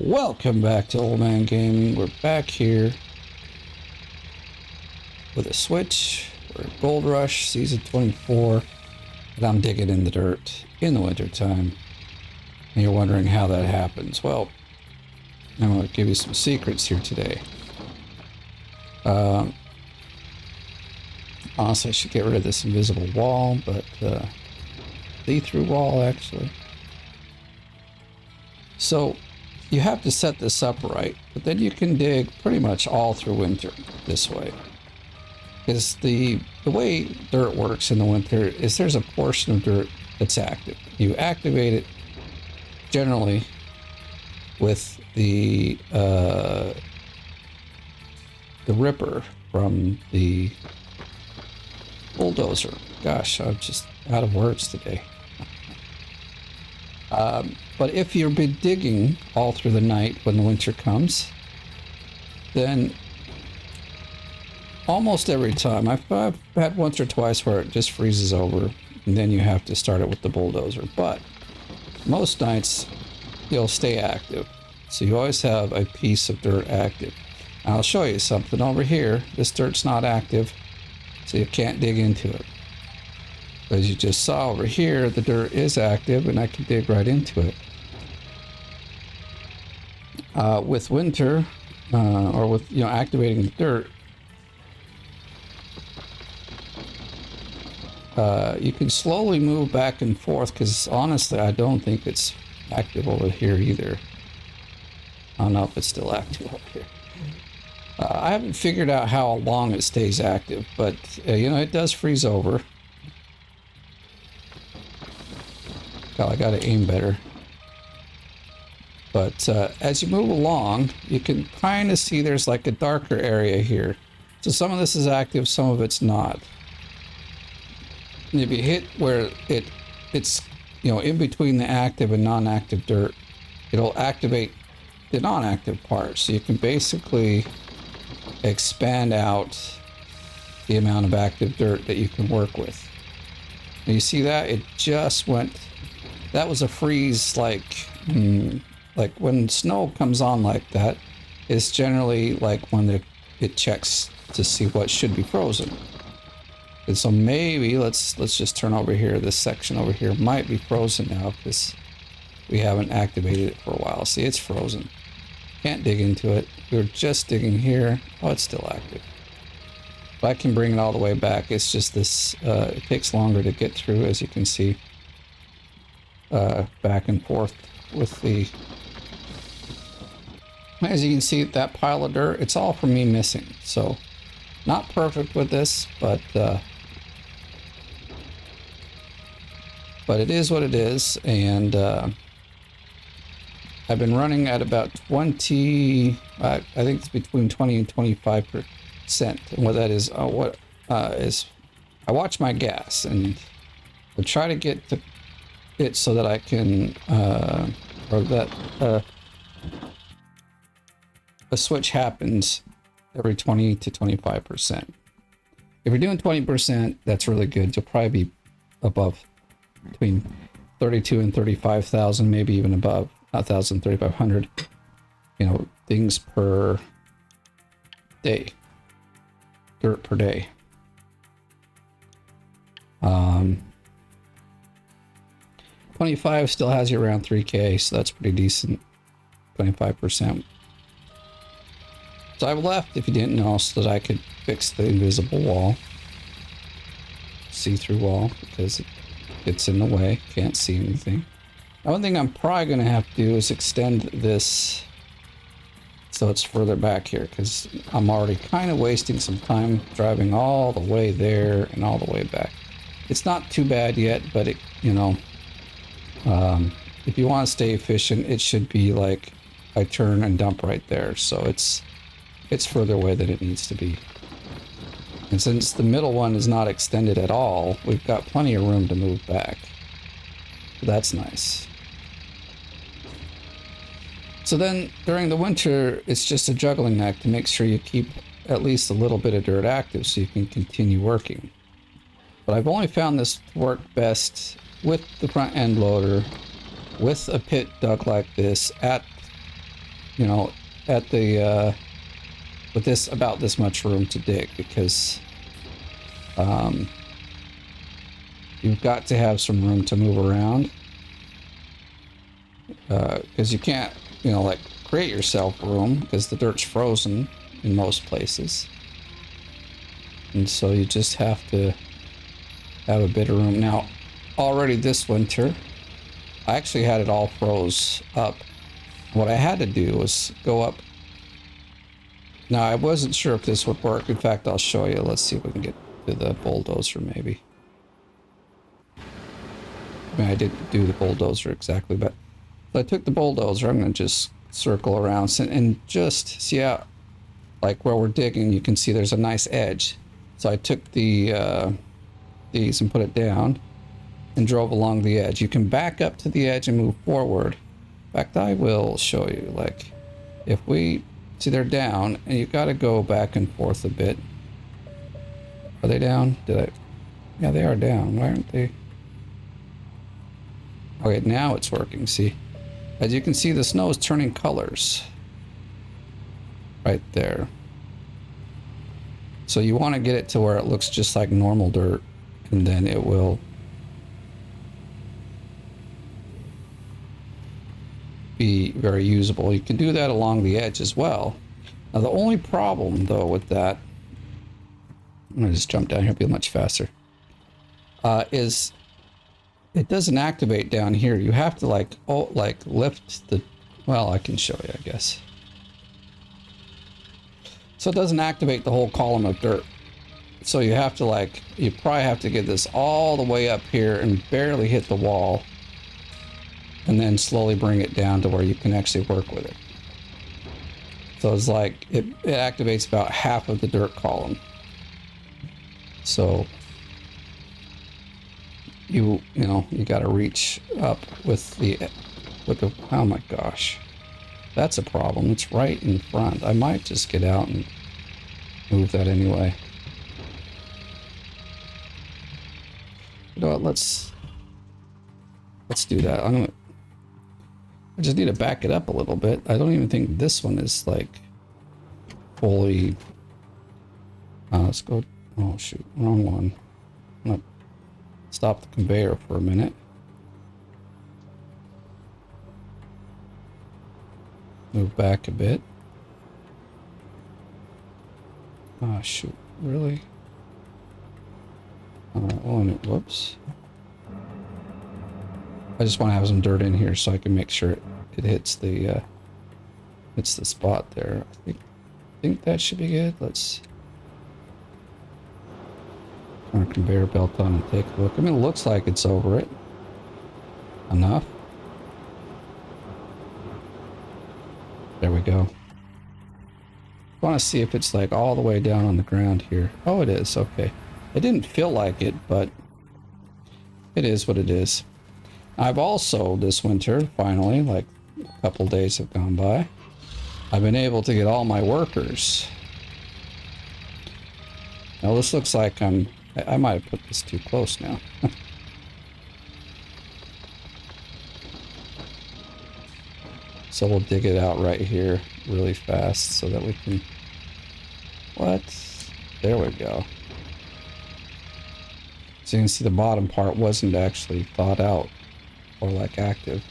Welcome back to Oldman Gaming. We're back here with a Switch. We're at Gold Rush Season 24. And I'm digging in the dirt in the wintertime. And you're wondering how that happens. Well, I'm going to give you some secrets here today. Honestly, I should get rid of this invisible wall, but see-through wall, actually. So, you have to set this up right, but then you can dig pretty much all through winter this way. Because the way dirt works in the winter is there's a portion of dirt that's active. You activate it generally with the ripper from the bulldozer. Gosh, I'm just out of words today. But if you've been digging all through the night when the winter comes, then almost every time, I've had once or twice where it just freezes over, and then you have to start it with the bulldozer. But most nights, you'll stay active. So you always have a piece of dirt active. I'll show you something over here. This dirt's not active, so you can't dig into it. As you just saw over here, the dirt is active, and I can dig right into it. With winter, or with activating the dirt, you can slowly move back and forth. Because honestly, I don't think it's active over here either. I don't know if it's still active over here. I haven't figured out how long it stays active, but it does freeze over. God, I gotta aim better. But as you move along, you can kind of see there's like a darker area here. So some of this is active, some of it's not. And if you hit where it's in between the active and non-active dirt, it'll activate the non-active part. So you can basically expand out the amount of active dirt that you can work with. And you see that? It just went... That was a freeze, like when snow comes on like that, it's generally like when it checks to see what should be frozen. And so maybe let's just turn over here. This section over here might be frozen now because we haven't activated it for a while. See, it's frozen. Can't dig into it. We were just digging here. Oh, it's still active. But I can bring it all the way back. It's just this. It takes longer to get through, as you can see. Back and forth with the... As you can see, that pile of dirt, it's all from me missing. So, not perfect with this, but it is what it is. And I've been running at about 20, I think it's between 20 and 25%. And what that is, is I watch my gas and I try to get to it so that I can, or that a switch happens every 20 to 25%. If you're doing 20%, that's really good. You'll probably be above between 32 and 35,000, maybe even above 1,000, 3,500, things per day, dirt per day. 25 still has you around 3K, so that's pretty decent. 25%. So I've left, if you didn't know, so that I could fix the invisible wall. See-through wall, because it gets in the way. Can't see anything. One thing I'm probably going to have to do is extend this so it's further back here, because I'm already kind of wasting some time driving all the way there and all the way back. It's not too bad yet, but it, if you want to stay efficient, it should be like I turn and dump right there. So it's further away than it needs to be. And since the middle one is not extended at all, we've got plenty of room to move back. That's nice. So then during the winter, it's just a juggling act to make sure you keep at least a little bit of dirt active so you can continue working. But I've only found this to work best with the front end loader, with a pit dug like this at you know, at the with this about this much room to dig, because you've got to have some room to move around, because you can't, you know, like create yourself room because the dirt's frozen in most places, and so you just have to have a bit of room. Now, already this winter, I actually had it all froze up. What I had to do was go up. Now, I wasn't sure if this would work. In fact, I'll show you. Let's see if we can get to the bulldozer, maybe. I mean, I didn't do the bulldozer exactly, but I took the bulldozer. I'm going to just circle around and just see how, like where we're digging, you can see there's a nice edge. So I took the these and put it down and drove along the edge. You can back up to the edge and move forward. In fact, I will show you. Like, if we see they're down, and you've got to go back and forth a bit. Are they down? Did I? Yeah, they are down. Why aren't they? Okay, now it's working. See, as you can see, the snow is turning colors right there. So you want to get it to where it looks just like normal dirt, and then it will be very usable. You can do that along the edge as well. Now, the only problem though with that, I'm gonna just jump down here, be much faster, is it doesn't activate down here. You have to like lift the, well, I can show you, I guess. So it doesn't activate the whole column of dirt. So you have to like, you probably have to get this all the way up here and barely hit the wall, and then slowly bring it down to where you can actually work with it. So it's like, it activates about half of the dirt column. So you know, you got to reach up with the, oh my gosh, that's a problem. It's right in front. I might just get out and move that anyway. You know what, let's do that. I just need to back it up a little bit. I don't even think this one is like fully, let's go, oh shoot, wrong one. I'm gonna stop the conveyor for a minute. Move back a bit. Oh shoot, really? Oh, and whoops. I just want to have some dirt in here so I can make sure it hits the spot there. I think that should be good. Let's turn our conveyor belt on and take a look. I mean, it looks like it's over it enough. There we go. I want to see if it's like all the way down on the ground here. Oh, it is. Okay. It didn't feel like it, but it is what it is. I've also, this winter, finally, like a couple days have gone by, I've been able to get all my workers. Now this looks like I might have put this too close now. So we'll dig it out right here really fast so that we can, what? There we go. So you can see the bottom part wasn't actually thawed out or like active.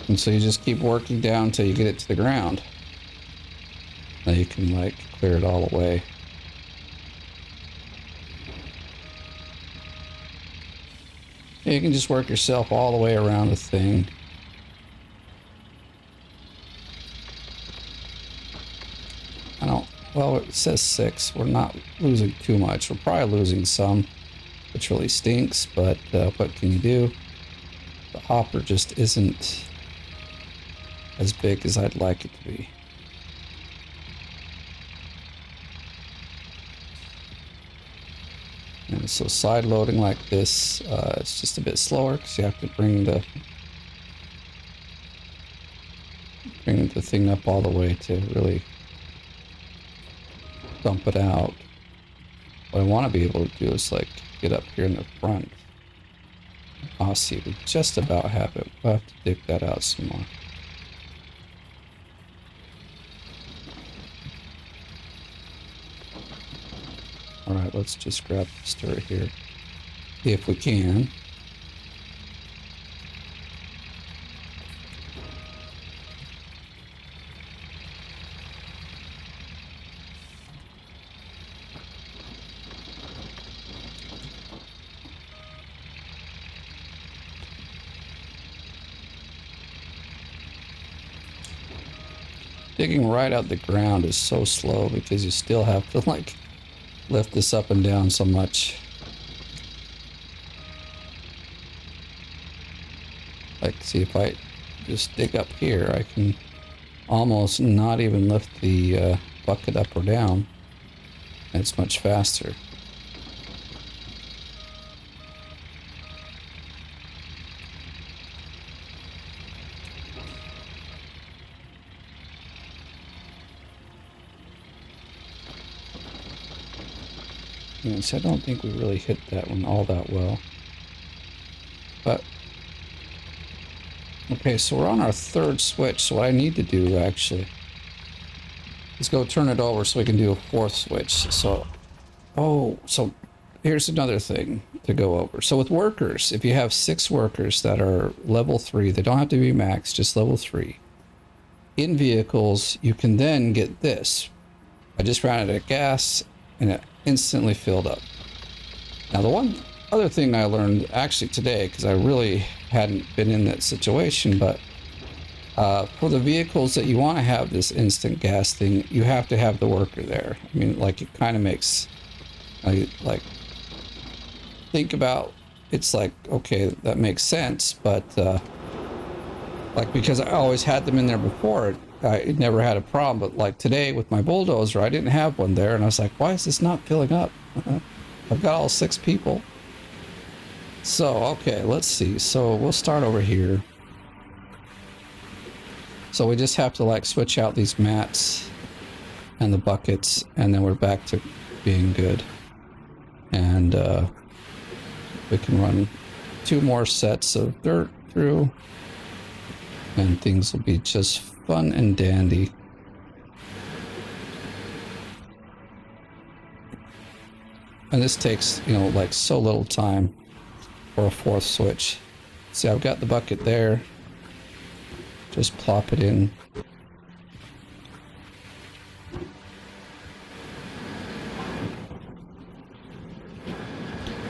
And so you just keep working down until you get it to the ground. Now you can like clear it all away. You can just work yourself all the way around the thing. Well, it says 6. We're not losing too much. We're probably losing some, which really stinks, but what can you do? The hopper just isn't as big as I'd like it to be. And so side loading like this, it's just a bit slower because you have to bring the thing up all the way to really dump it out. What I want to be able to do is like get up here in the front. I'll see, we just about have it. We'll have to dig that out some more. Alright, let's just grab the stir here. If we can. Digging right out the ground is so slow because you still have to like lift this up and down so much. Like, see, if I just dig up here, I can almost not even lift the bucket up or down. And it's much faster. Yes, I don't think we really hit that one all that well. But, okay, so we're on our third switch. So what I need to do, actually, is go turn it over so we can do a fourth switch. So, so here's another thing to go over. So with workers, if you have 6 workers that are level 3, they don't have to be max, just level 3. In vehicles, you can then get this. I just ran out of gas, and it instantly filled up. Now the one other thing I learned actually today, because I really hadn't been in that situation, but for the vehicles that you want to have this instant gas thing, you have to have the worker there. I mean, like, it kind of makes, like, think about, it's like, okay, that makes sense, but like, because I always had them in there before, I never had a problem. But like today with my bulldozer, I didn't have one there, and I was like, why is this not filling up? I've got all 6 people. So, okay, let's see. So we'll start over here. So we just have to like switch out these mats and the buckets, and then we're back to being good. And we can run 2 more sets of dirt through, and things will be just fun and dandy. And this takes, you know, like so little time for a 4th switch. See, I've got the bucket there. Just plop it in.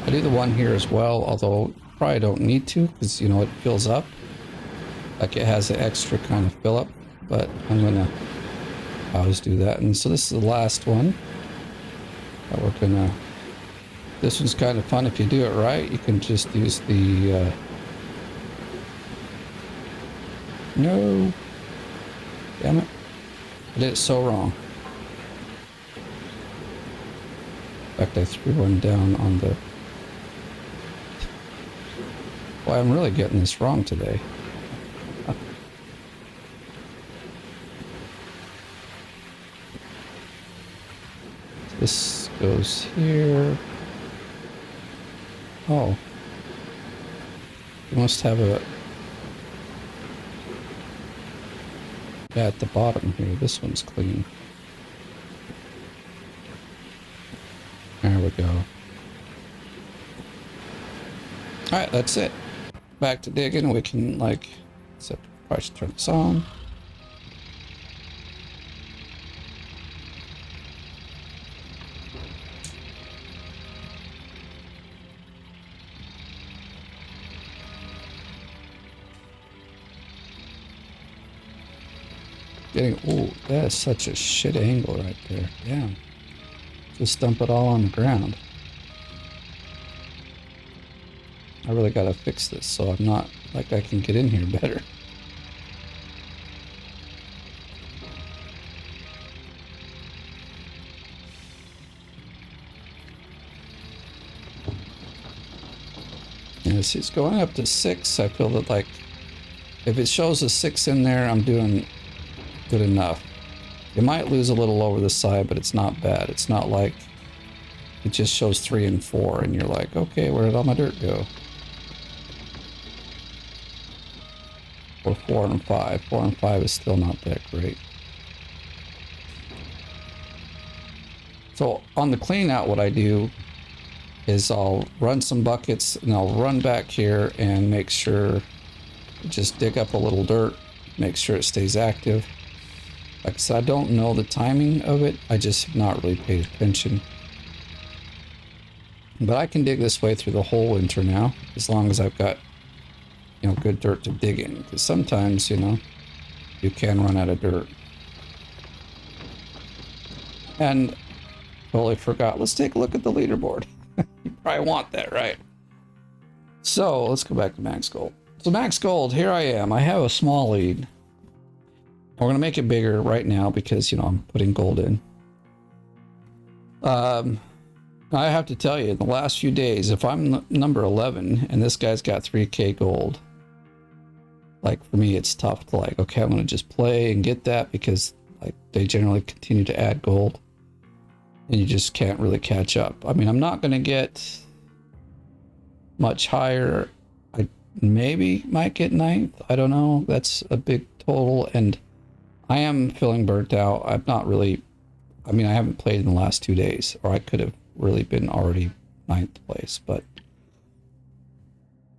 I do the one here as well, although probably don't need to, because, you know, it fills up. Like, it has an extra kind of fill up, but I'm gonna always do that. And so this is the last one that we're gonna, this one's kind of fun. If you do it right, you can just use the no, damn it, I did it so wrong. In fact, I threw one down on the, boy, I'm really getting this wrong today. This goes here. Oh. You must have a... Yeah, at the bottom here. This one's clean. There we go. Alright, that's it. Back to digging. We can, like... Except I should turn this on. Ooh, that is such a shit angle right there. Damn. Just dump it all on the ground. I really gotta fix this so I'm not, like, I can get in here better. Yes, it's going up to 6. I feel that, like, if it shows a 6 in there, I'm doing good enough. You might lose a little over the side, but it's not bad. It's not like it just shows 3 and 4 and you're like, okay, where did all my dirt go? Or 4 and 5. 4 and 5 is still not that great. So on the clean out, what I do is I'll run some buckets and I'll run back here and make sure, just dig up a little dirt, make sure it stays active. Like I said, I don't know the timing of it. I just have not really paid attention. But I can dig this way through the whole winter now, as long as I've got, you know, good dirt to dig in. Because sometimes, you know, you can run out of dirt. And totally forgot. Let's take a look at the leaderboard. You probably want that, right? So let's go back to max gold. So max gold, here I am. I have a small lead. We're gonna make it bigger right now because, you know, I'm putting gold in. I have to tell you, in the last few days, if I'm number 11 and this guy's got 3K gold, like for me, it's tough to like, okay, I'm gonna just play and get that because like they generally continue to add gold and you just can't really catch up. I mean, I'm not gonna get much higher. I maybe might get 9th. I don't know. That's a big total and I am feeling burnt out. I'm not really, I mean, I haven't played in the last 2 days, or I could have really been already 9th place, but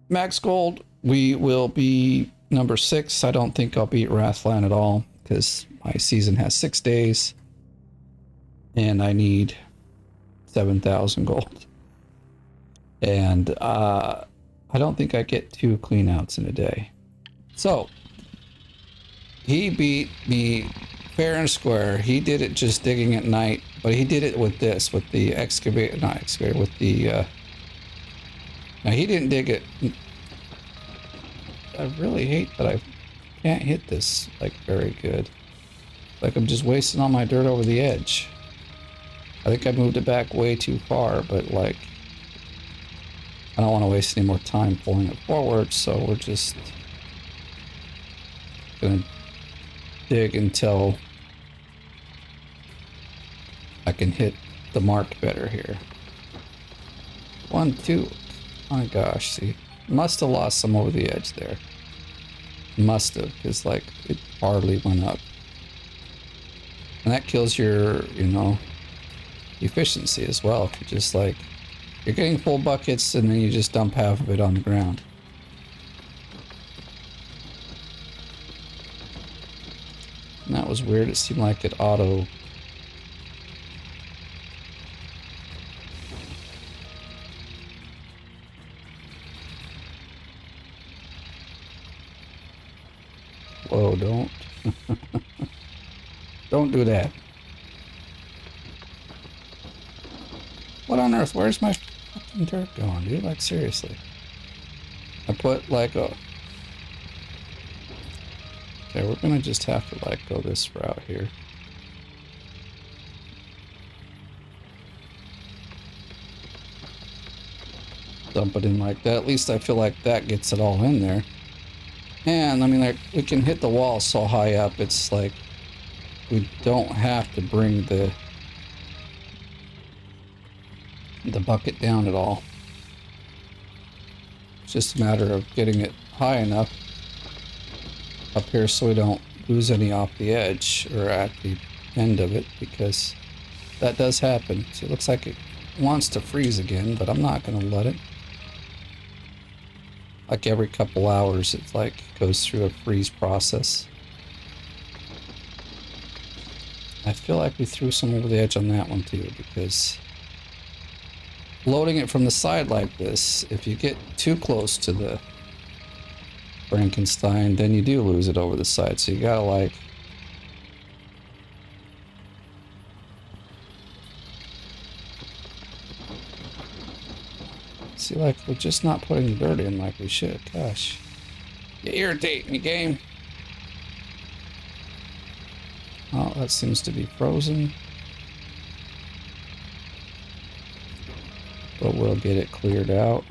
max gold, we will be number 6. I don't think I'll beat Wrathland at all because my season has 6 days and I need 7,000 gold. And I don't think I get 2 clean outs in a day. So he beat me fair and square. He did it just digging at night, but he did it with this, with the excavator, not excavator, with the, now he didn't dig it. I really hate that I can't hit this, like, very good. Like, I'm just wasting all my dirt over the edge. I think I moved it back way too far, but, like, I don't want to waste any more time pulling it forward, so we're just gonna dig until I can hit the mark better here. 1, 2. Oh my gosh, see. Must have lost some over the edge there. Must have, because like it hardly went up. And that kills your, you know, efficiency as well. If you just like, you're getting full buckets and then you just dump half of it on the ground. And that was weird. It seemed like it auto. Whoa, don't. Don't do that. What on earth? Where's my fucking dirt going, dude? Like, seriously. I put like a... Okay, we're gonna just have to like go this route here. Dump it in like that. At least I feel like that gets it all in there. And I mean, like, we can hit the wall so high up, it's like we don't have to bring the bucket down at all. It's just a matter of getting it high enough up here so we don't lose any off the edge or at the end of it, because that does happen. So it looks like it wants to freeze again, but I'm not going to let it. Like every couple hours, it's like goes through a freeze process. I feel like we threw some over the edge on that one too, because loading it from the side like this, if you get too close to the Frankenstein, then you do lose it over the side. So you gotta like... See, like, we're just not putting the dirt in like we should. Gosh. You irritate me, game. Oh, that seems to be frozen. But we'll get it cleared out.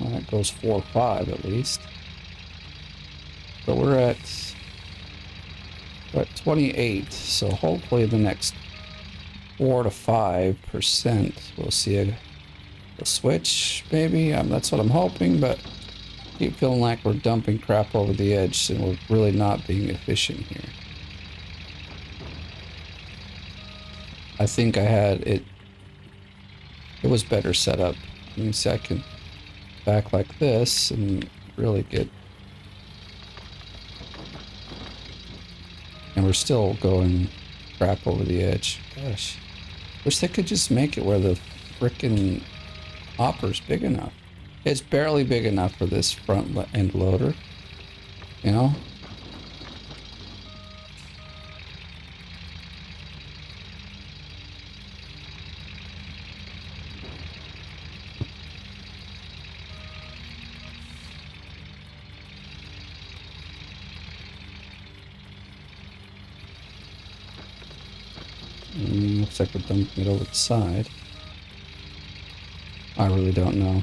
Well, that goes 4 or 5 at least. But we're at 28, so hopefully the next 4 to 5% we'll see a switch, maybe. That's what I'm hoping, but keep feeling like we're dumping crap over the edge and we're really not being efficient here. I think I had it. It was better set up. Let me see, I can back like this and really get. And we're still going crap over the edge. Gosh, wish they could just make it where the frickin' hopper's big enough. It's barely big enough for this front end loader, you know? Looks like we're dumping it over the side. I really don't know.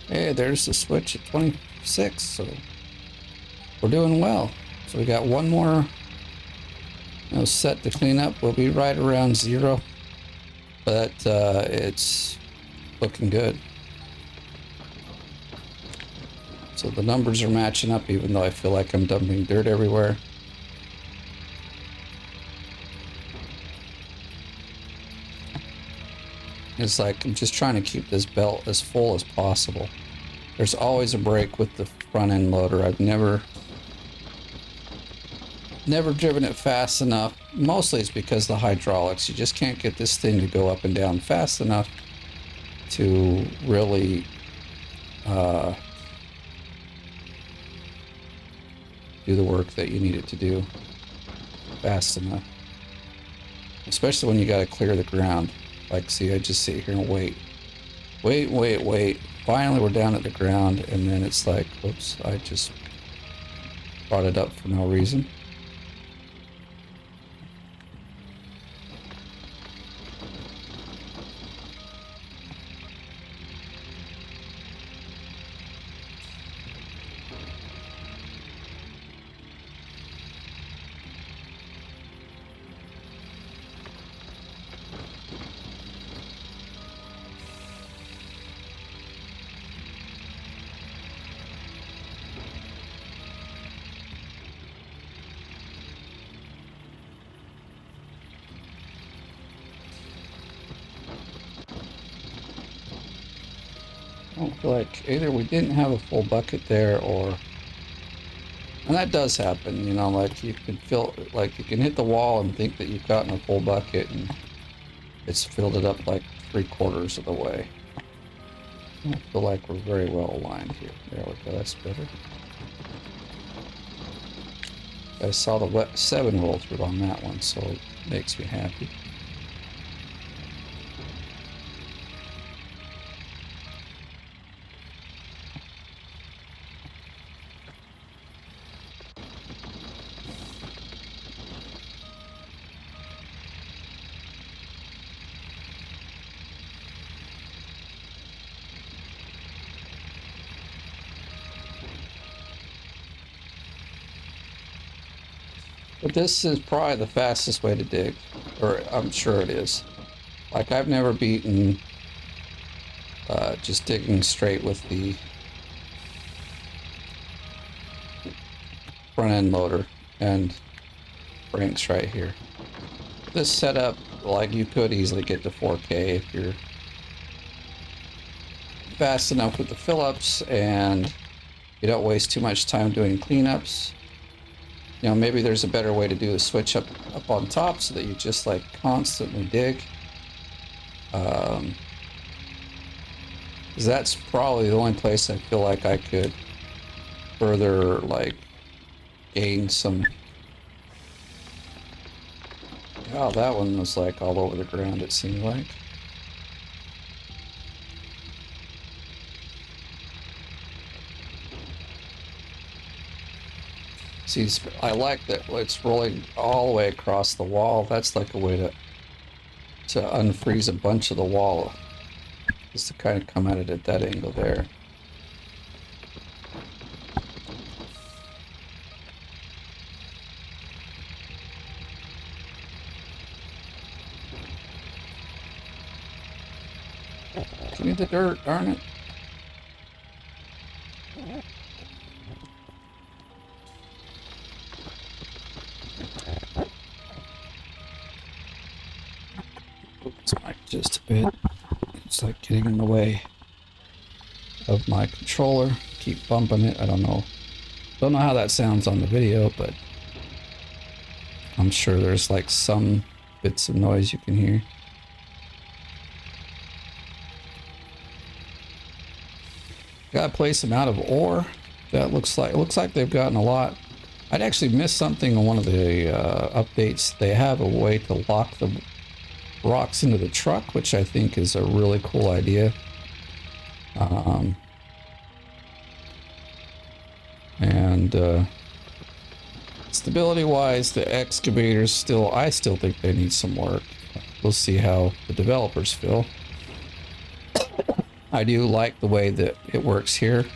Hey, there's the switch at 26, so we're doing well. So we got one more set to clean up. We'll be right around 0, but it's looking good. So the numbers are matching up, even though I feel like I'm dumping dirt everywhere. It's like I'm just trying to keep this belt as full as possible. There's always a break with the front end loader. I've never driven it fast enough. Mostly it's because of the hydraulics. You just can't get this thing to go up and down fast enough to really do the work that you need it to do fast enough. Especially when you got to clear the ground. Like, see, I just sit here and wait. Finally, we're down at the ground, and then it's like, oops, I just brought it up for no reason. I don't feel like either we didn't have a full bucket there, or, and that does happen, you know, like you can feel like you can hit the wall and think that you've gotten a full bucket and it's filled it up like 3/4 of the way. I feel like we're very well aligned here. There we go, that's better. I saw the wet 7 roll through on that one, so it makes me happy. But this is probably the fastest way to dig, or I'm sure it is. Like, I've never beaten just digging straight with the front end loader and Frank's right here. This setup, like, you could easily get to 4K if you're fast enough with the fill-ups and you don't waste too much time doing cleanups. You know, maybe there's a better way to do the switch up on top so that you just like constantly dig. 'Cause that's probably the only place I feel like I could further like gain some. Oh, that one was like all over the ground, it seemed like. See, I like that it's rolling all the way across the wall. That's like a way to unfreeze a bunch of the wall. Just to kind of come at it at that angle there. Give me the dirt, darn it. Oops, mic just a bit. It's like getting in the way of my controller. Keep bumping it. I don't know. Don't know how that sounds on the video, but I'm sure there's like some bits of noise you can hear. Got a place I'm out of ore. That looks like they've gotten a lot. I'd actually missed something on one of the updates. They have a way to lock the rocks into the truck, which I think is a really cool idea. Stability wise, the excavators I still think they need some work. We'll see how the developers feel. I do like the way that it works here.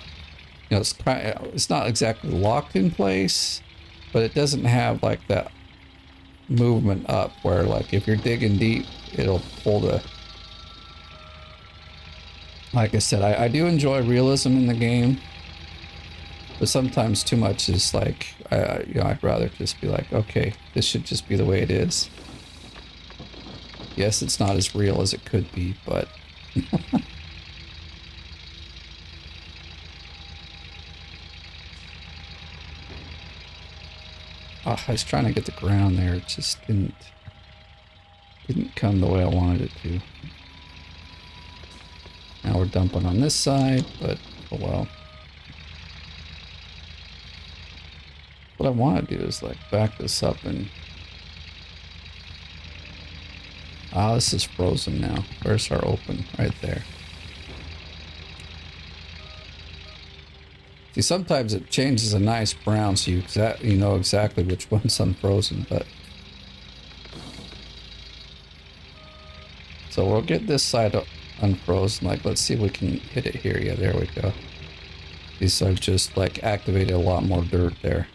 You know, it's not exactly locked in place, but it doesn't have like that movement up where like if you're digging deep, it'll pull the. Like I said, I do enjoy realism in the game, but sometimes too much is like, you know, I'd rather just be like, okay, this should just be the way it is. Yes, it's not as real as it could be, but. Oh, I was trying to get the ground there. It just didn't come the way I wanted it to. Now we're dumping on this side, but oh well. What I want to do is like back this up and... Ah, this is frozen now. Where's our open? Right there. See, sometimes it changes a nice brown, so you know exactly which one's unfrozen, but... So we'll get this side unfrozen. Like, let's see if we can hit it here. Yeah, there we go. These are just, like, activated a lot more dirt there.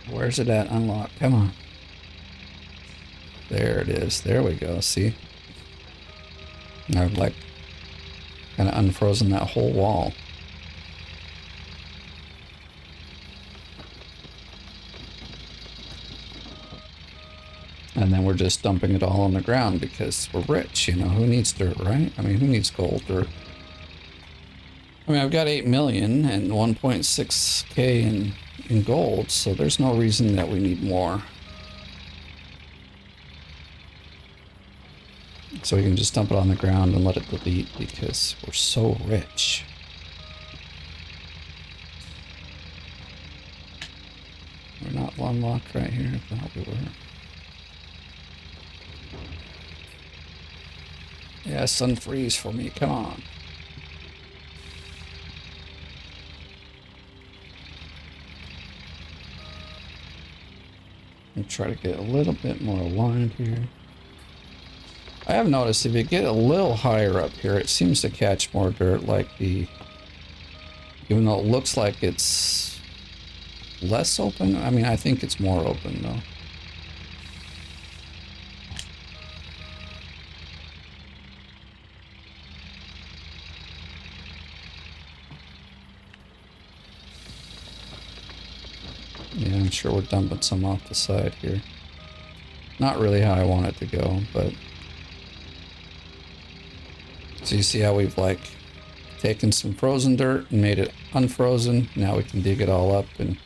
Where's it at? Unlock. Come on. There it is. There we go. See? And I've like kind of unfrozen that whole wall. And then we're just dumping it all on the ground because we're rich, you know. Who needs dirt, right? I mean, who needs gold or... I mean, I've got 8 million and 1.6k in gold, so there's no reason that we need more. So we can just dump it on the ground and let it delete because we're so rich. We're not unlocked right here. I thought we were. Yes, unfreeze for me. Come on. And try to get a little bit more aligned here. I have noticed if you get a little higher up here, it seems to catch more dirt like the... Even though it looks like it's less open. I mean, I think it's more open though. Yeah, I'm sure we're dumping some off the side here. Not really how I want it to go, but... So you see how we've like taken some frozen dirt and made it unfrozen. Now we can dig it all up and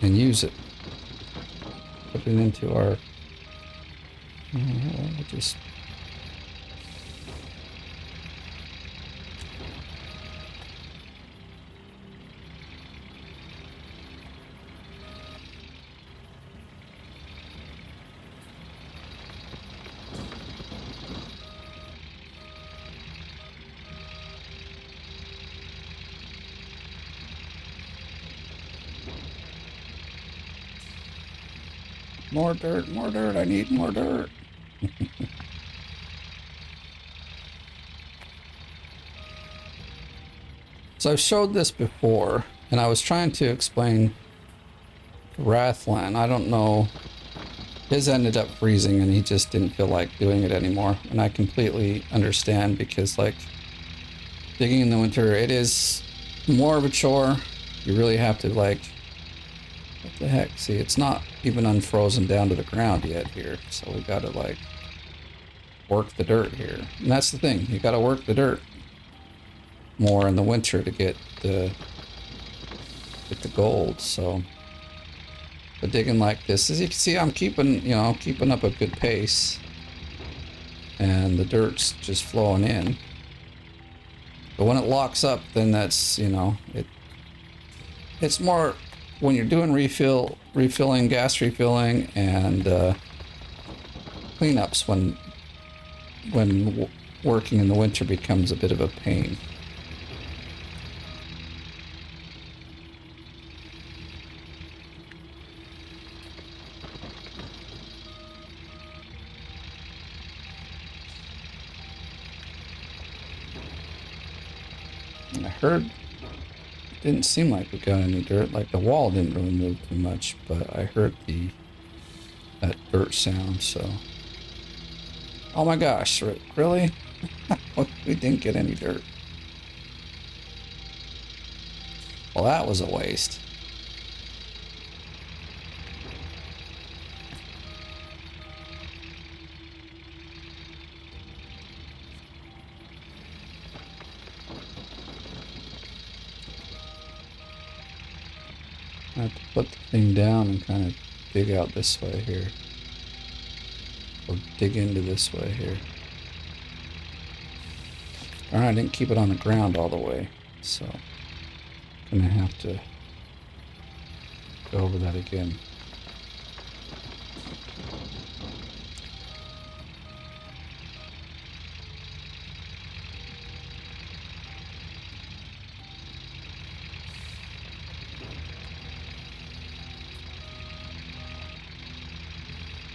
use it. Put it into our... We'll just... More dirt, I need more dirt. So I've showed this before, and I was trying to explain Rathlan. I don't know, his ended up freezing and he just didn't feel like doing it anymore. And I completely understand because like digging in the winter, it is more of a chore. You really have to like, what the heck? See, it's not even unfrozen down to the ground yet here. So we've got to like work the dirt here. And that's the thing, you got to work the dirt more in the winter to get the gold. So but digging like this, as you can see, I'm keeping up a good pace, and the dirt's just flowing in. But when it locks up, then that's, it's more when you're doing refilling, gas refilling, and cleanups when working in the winter becomes a bit of a pain. I heard it didn't seem like we got any dirt, like the wall didn't really move too much, but I heard that dirt sound, so. Oh my gosh, really? We didn't get any dirt. Well, that was a waste. I have to put the thing down and kind of dig out this way here. Or dig into this way here. Alright, I didn't keep it on the ground all the way, so I'm gonna have to go over that again.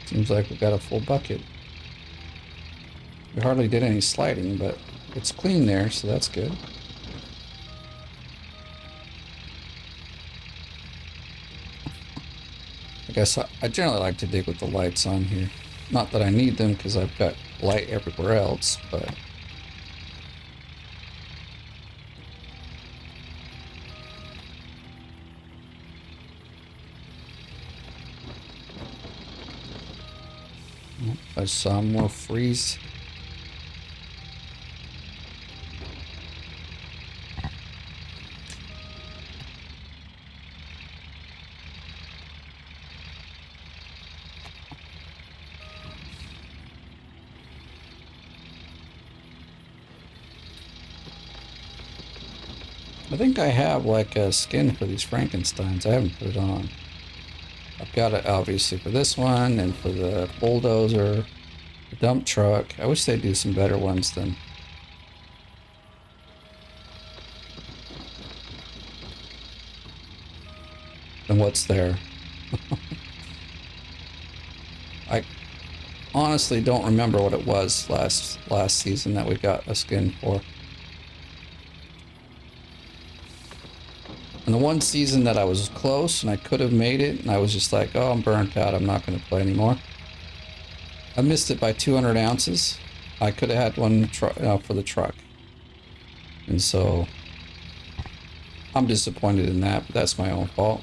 Seems like we've got a full bucket. We hardly did any sliding, but it's clean there, so that's good. I guess I generally like to dig with the lights on here. Not that I need them because I've got light everywhere else, but... I saw more freeze. I think I have like a skin for these Frankensteins. I haven't put it on. I've got it obviously for this one and for the bulldozer, the dump truck. I wish they'd do some better ones than what's there. I honestly don't remember what it was last season that we got a skin for. And the one season that I was close and I could have made it, and I was just like, oh, I'm burnt out, I'm not going to play anymore. I missed it by 200 ounces. I could have had one for the truck. And so I'm disappointed in that, but that's my own fault.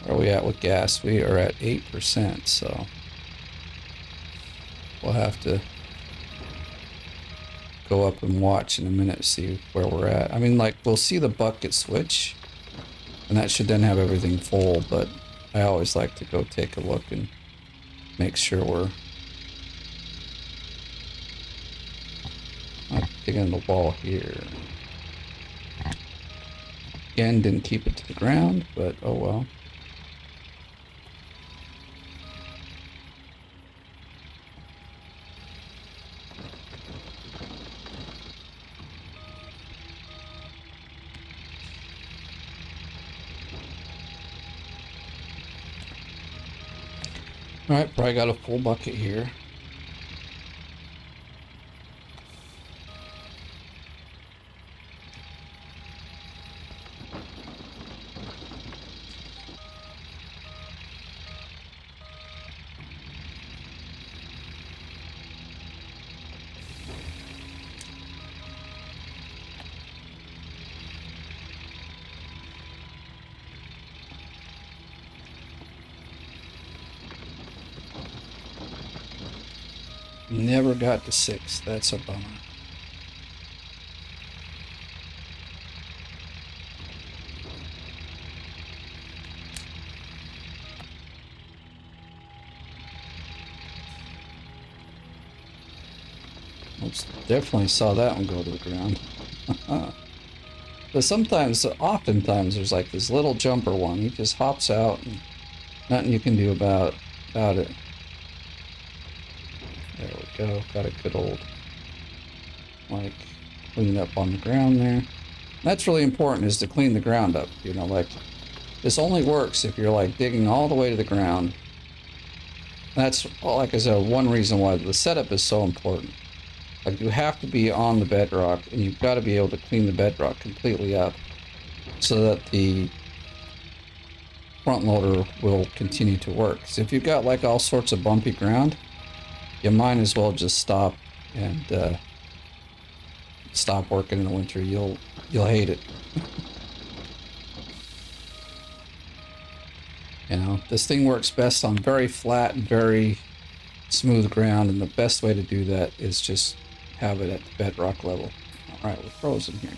Where are we at with gas? We are at 8%, so we'll have to go up and watch in a minute, see where we're at. I mean, like, we'll see the bucket switch, and that should then have everything full, but I always like to go take a look and make sure we're not digging the wall here. Again, didn't keep it to the ground, but oh well. All right, probably got a full bucket here. Never got to 6. That's a bummer. Oops, definitely saw that one go to the ground. But sometimes, oftentimes, there's like this little jumper one. He just hops out and nothing you can do about it. There we go. Got a good old, like, clean up on the ground there. That's really important, is to clean the ground up. You know, like, this only works if you're like digging all the way to the ground. That's, like I said, one reason why the setup is so important. Like, you have to be on the bedrock, and you've got to be able to clean the bedrock completely up so that the front loader will continue to work. So if you've got like all sorts of bumpy ground, you might as well just stop and stop working in the winter. You'll hate it. You know, this thing works best on very flat and very smooth ground, and the best way to do that is just have it at the bedrock level. All right, we're frozen here.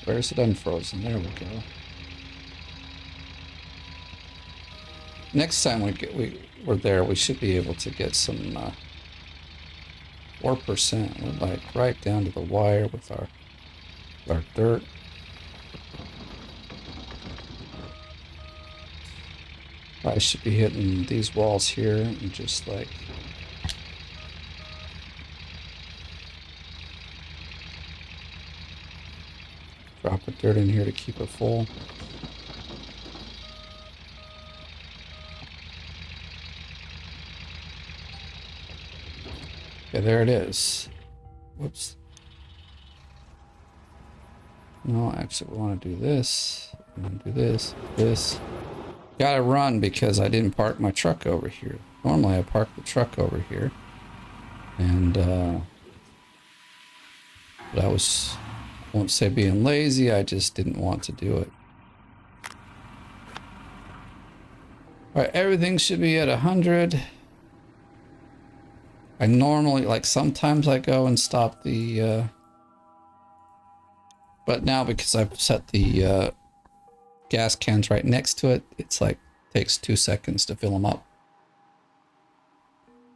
Where's it unfrozen? There we go. Next time we're there, we should be able to get some 4%. We're like right down to the wire with our dirt. I should be hitting these walls here and just like drop the dirt in here to keep it full. Okay, there it is. Whoops. No, actually, we want to do this. We want to do this. Gotta run because I didn't park my truck over here. Normally, I park the truck over here. And, but I won't say being lazy, I just didn't want to do it. All right, everything should be at 100. I normally, like, sometimes I go and stop the, but now because I've set the gas cans right next to it, it's like, takes 2 seconds to fill them up.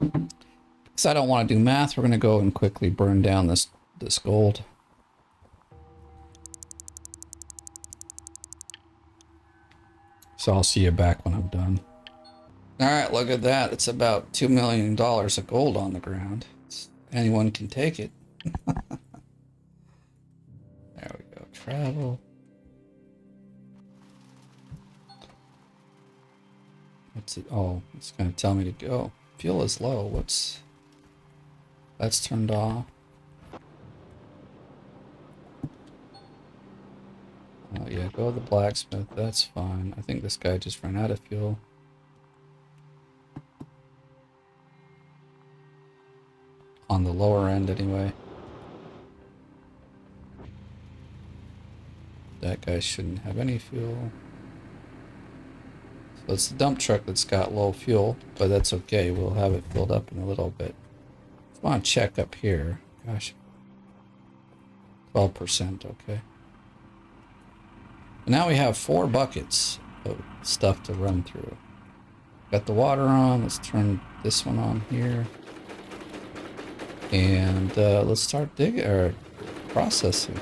Because I don't want to do math, we're going to go and quickly burn down this gold. So I'll see you back when I'm done. All right, look at that. It's about $2 million of gold on the ground. Anyone can take it. There we go. Travel. What's it? Oh, it's going to tell me to go. Fuel is low. That's turned off. Oh yeah, go to the blacksmith. That's fine. I think this guy just ran out of fuel. lower end anyway. That guy shouldn't have any fuel. So it's the dump truck that's got low fuel, but that's okay. We'll have it filled up in a little bit. Come on, check up here. Gosh. 12%, okay. Now we have 4 buckets of stuff to run through. Got the water on. Let's turn this one on here. And let's start digging or processing.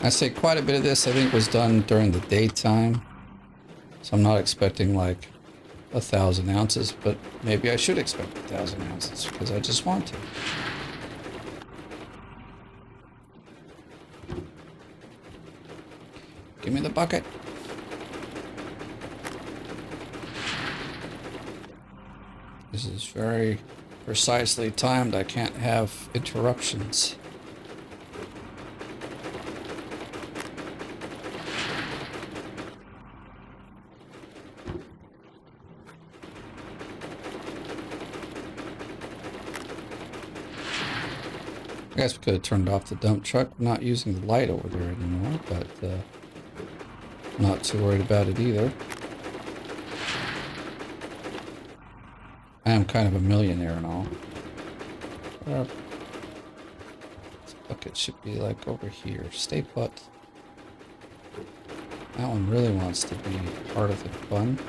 I say quite a bit of this I think was done during the daytime. So I'm not expecting like 1,000 ounces, but maybe I should expect 1,000 ounces because I just want to. Give me the bucket. This is very precisely timed. I can't have interruptions. I guess we could have turned off the dump truck. We're not using the light over there anymore, but I'm not too worried about it either. I am kind of a millionaire and all. This bucket should be like over here. Stay put. That one really wants to be part of the fun.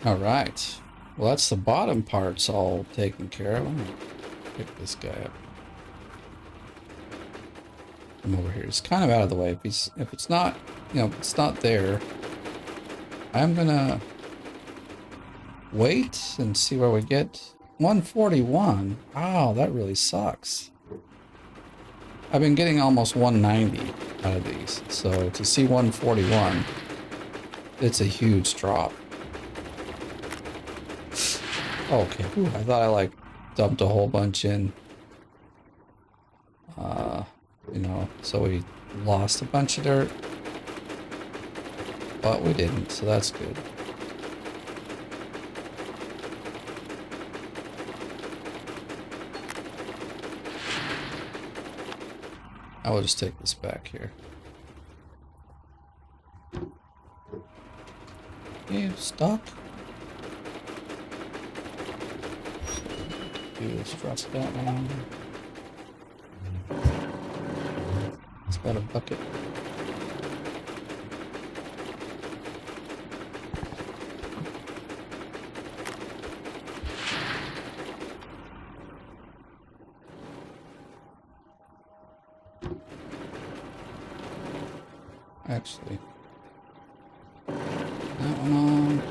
Alright. Well, that's the bottom part's all taken care of. I'm gonna pick this guy up. I'm over here. It's kind of out of the way. If it's not, you know, if it's not there, I'm gonna wait and see where we get 141. Wow, that really sucks. I've been getting almost 190 out of these, so to see 141, it's a huge drop. Okay, whew, I thought I like dumped a whole bunch in. You know, so we lost a bunch of dirt. But we didn't, so that's good. I will just take this back here. You stuck? Let's drop that one. It's got a bucket. Actually, that one on.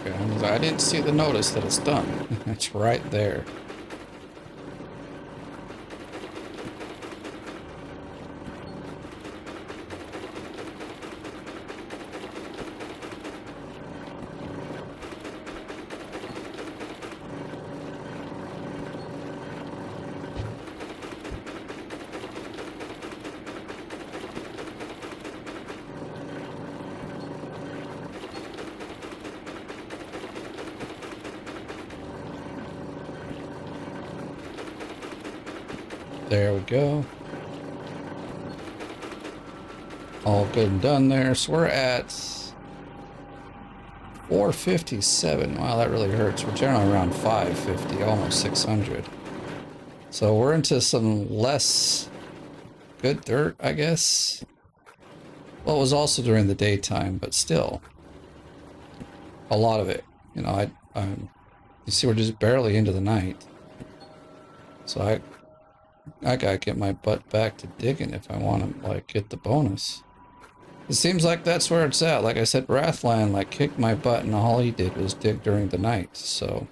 Okay, I didn't see the notice that it's done. It's right there. There we go. All good and done there. So we're at 457. Wow, that really hurts. We're generally around 550, almost 600. So we're into some less good dirt, I guess. Well, it was also during the daytime, but still. A lot of it. You know, you see we're just barely into the night. So I gotta get my butt back to digging if I want to, like, get the bonus. It seems like that's where it's at. Like I said, Wrathland, like, kicked my butt, and all he did was dig during the night, so...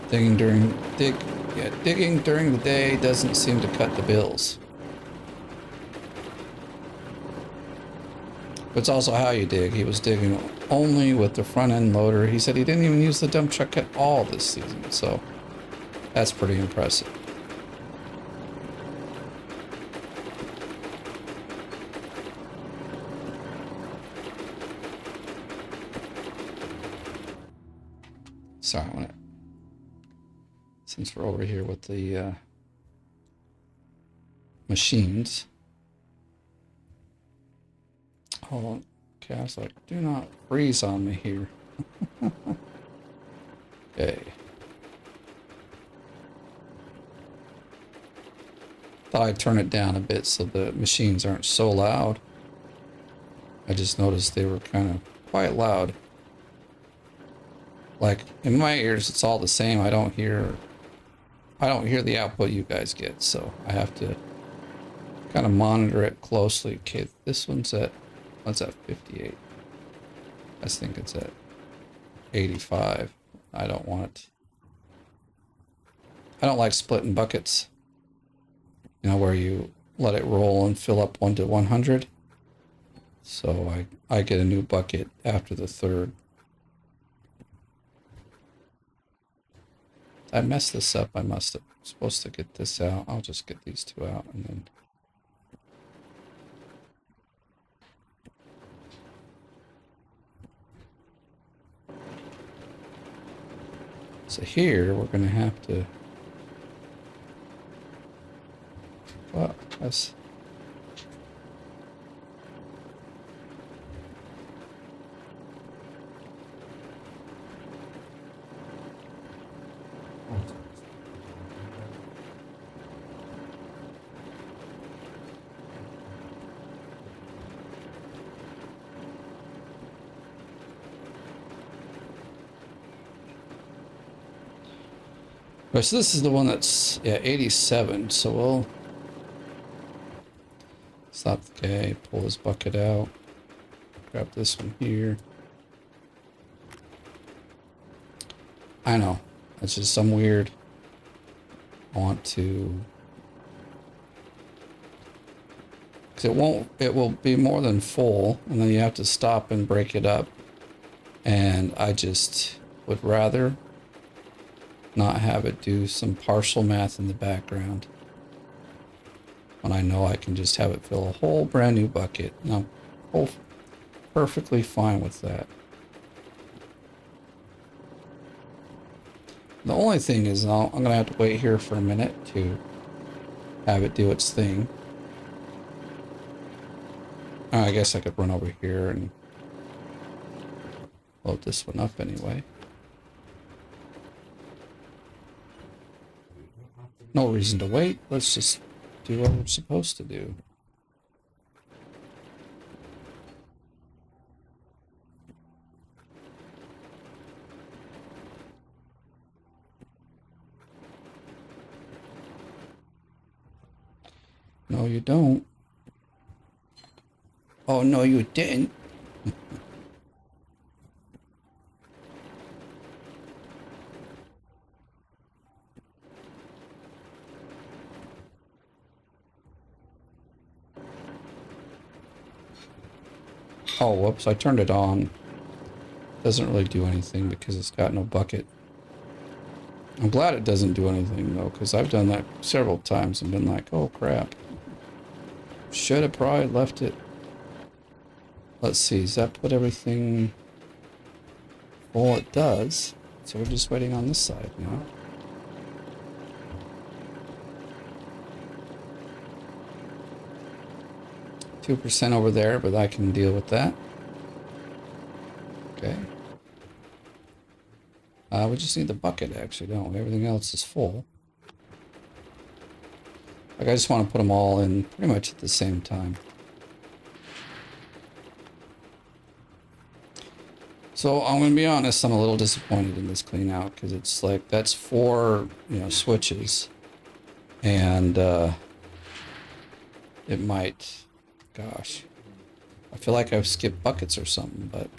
Digging during the day doesn't seem to cut the bills. It's also how you dig. He was digging only with the front end loader. He said he didn't even use the dump truck at all this season, so that's pretty impressive. Sorry, since we're over here with the machines. Hold on. Okay, I was like, do not freeze on me here. Okay. Thought I'd turn it down a bit so the machines aren't so loud. I just noticed they were kind of quite loud. Like, in my ears, it's all the same. I don't hear the output you guys get, so I have to kind of monitor it closely. Okay, this one's at, what's that, 58? I think it's at 85. I don't want it. I don't like splitting buckets. You know, where you let it roll and fill up 1 to 100. So I get a new bucket after the third. I messed this up. I must have supposed to get this out. I'll just get these two out and then. So here we're going to have to. Well, that's. Right, so this is the one that's, yeah, 87. So we'll stop the guy, pull his bucket out, grab this one here. I know, it's just some weird. I want to, because it will be more than full, and then you have to stop and break it up. And I just would rather not have it do some partial math in the background when I know I can just have it fill a whole brand new bucket. And I'm perfectly fine with that. The only thing is I'm going to have to wait here for a minute to have it do its thing. I guess I could run over here and load this one up anyway. No reason to wait. Let's just do what we're supposed to do. No, you don't. Oh, no, you didn't. Oh, whoops, I turned it on. Doesn't really do anything because it's got no bucket. I'm glad it doesn't do anything, though, because I've done that several times and been like, oh, crap. Should have probably left it. Let's see, does that put everything... Well, it does. So we're just waiting on this side now. %2 over there, but I can deal with that. Okay. We just need the bucket, actually, don't we? Everything else is full. Like, I just want to put them all in pretty much at the same time. So I'm going to be honest, I'm a little disappointed in this clean out because it's like, that's 4, switches. And it might... Gosh, I feel like I've skipped buckets or something, but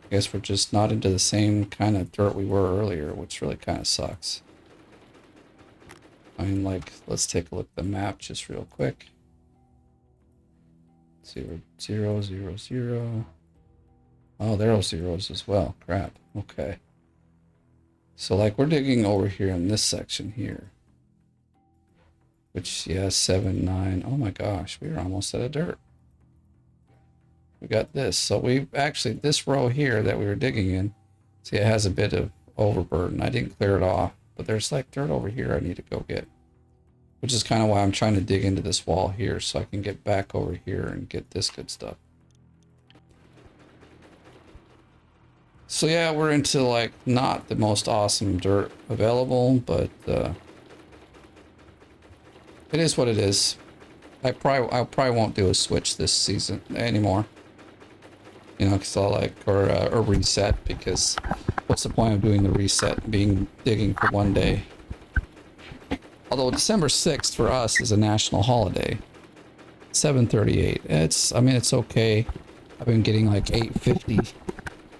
I guess we're just not into the same kind of dirt we were earlier, which really kind of sucks. I mean, like, let's take a look at the map just real quick. 0, 0, 0, 0. Oh, there are zeros as well. Crap. Okay. So like we're digging over here in this section here. Which, yeah, 7, 9. Oh my gosh, we were almost out of dirt. We got this. So we actually, this row here that we were digging in, see, it has a bit of overburden. I didn't clear it off, but there's like dirt over here I need to go get. Which is kind of why I'm trying to dig into this wall here so I can get back over here and get this good stuff. So yeah, we're into like not the most awesome dirt available, but it is what it is. I probably won't do a switch this season anymore. You know, because I'll like or a reset, because what's the point of doing the reset being digging for one day? Although December 6th for us is a national holiday. 7:38. I mean it's okay. I've been getting like 850.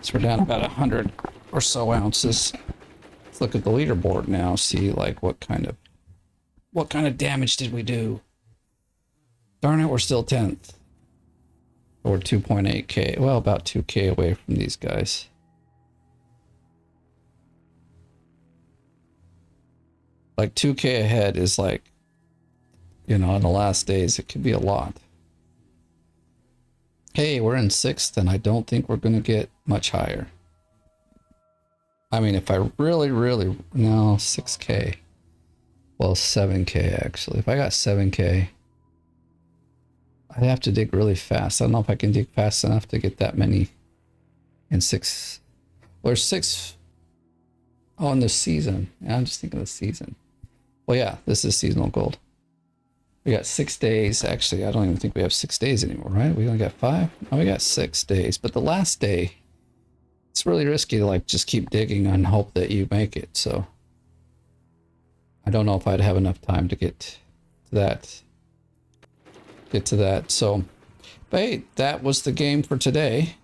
So we're down about 100 or so ounces. Let's look at the leaderboard now, see like what kind of damage did we do? Darn it, we're still 10th. Or 2.8k. Well, about 2k away from these guys. Like 2k ahead is like, you know, in the last days, it could be a lot. Hey, we're in 6th, and I don't think we're going to get much higher. I mean, if I really, no, 6k. Well, 7k actually. If I got 7k, I'd have to dig really fast. I don't know if I can dig fast enough to get that many in 6. Or 6. Oh, in the season. Yeah, I'm just thinking of the season. Well, yeah, this is seasonal gold. We got 6 days. Actually, I don't even think we have 6 days anymore, right? We only got 5? No, we got 6 days. But the last day, it's really risky to like just keep digging and hope that you make it. So I don't know if I'd have enough time to get to that. So, but hey, that was the game for today.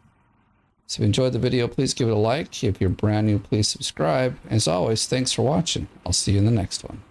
So if you enjoyed the video, please give it a like. If you're brand new, please subscribe. As always, thanks for watching. I'll see you in the next one.